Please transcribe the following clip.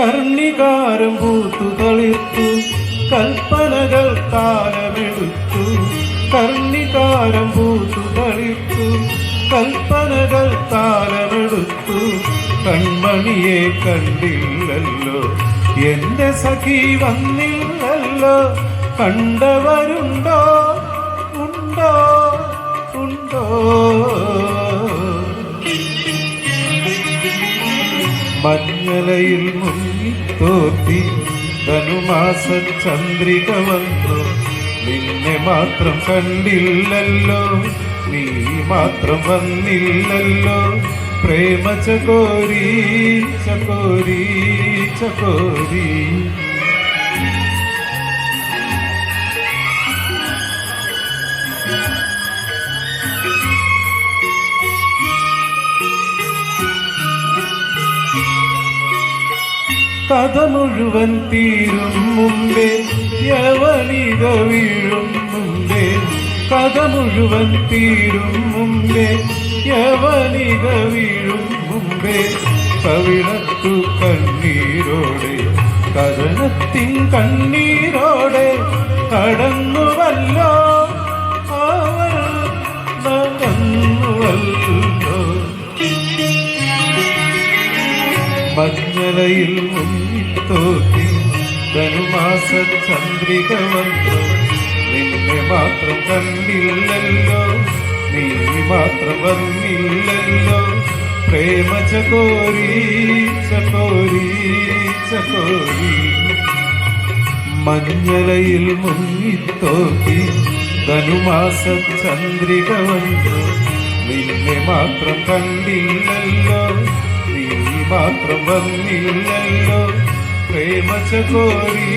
കർണികാരം പൂത്തു തളിർത്തു കൽപ്പനകൾ കാലമെടുത്തു. കർണികാരം പൂത്തു തളിർത്തു കൽപ്പനകൾ കാലമെടുത്തു. കൺമണിയെ കണ്ടില്ലല്ലോ, എന്റെ സഖി വന്നില്ലല്ലോ. കണ്ടവരുണ്ടോ? ഉണ്ടോ? ഉണ്ടോ? മഞ്ഞലയിൽ മുങ്ങിത്തോത്തി ധനുമാസ ചന്ദ്രിക വന്നു. നിന്നെ മാത്രം കണ്ടില്ലല്ലോ, നീ മാത്രം വന്നില്ലല്ലോ. പ്രേമ ചകോരി ചകോരി ചകോരി. കഥ മുഴുവൻ തീരും മുമ്പേ യവനിക വീഴും മുമ്പേ. കഥ മുഴുവൻ തീരും മുമ്പേ യവനിക വീഴും മുമ്പേ. കവിളത്തു കണ്ണീരോടെ കഥനത്തിൻ കണ്ണീരോടെ കടന്നുവല്ലോ അവൾ നടന്നുവല്ലോ. മഞ്ഞലയിൽ മുങ്ങിത്തോത്തി ധനുമാസ ചന്ദ്രിക വന്നു. നിന്നെ മാത്രം കണ്ടില്ലല്ലോ, നീ മാത്രം വന്നില്ലല്ലോ. പ്രേമ ചകോരി ചകോരി ചകോരി. മഞ്ഞലയിൽ മുങ്ങിത്തോത്തി ധനുമാസ ചന്ദ്രിക വന്നു. നിന്നെ മാത്രം കണ്ടില്ലല്ലോ, നീ മാത്രം വന്നില്ലല്ലോ. പ്രേമ ചകോരി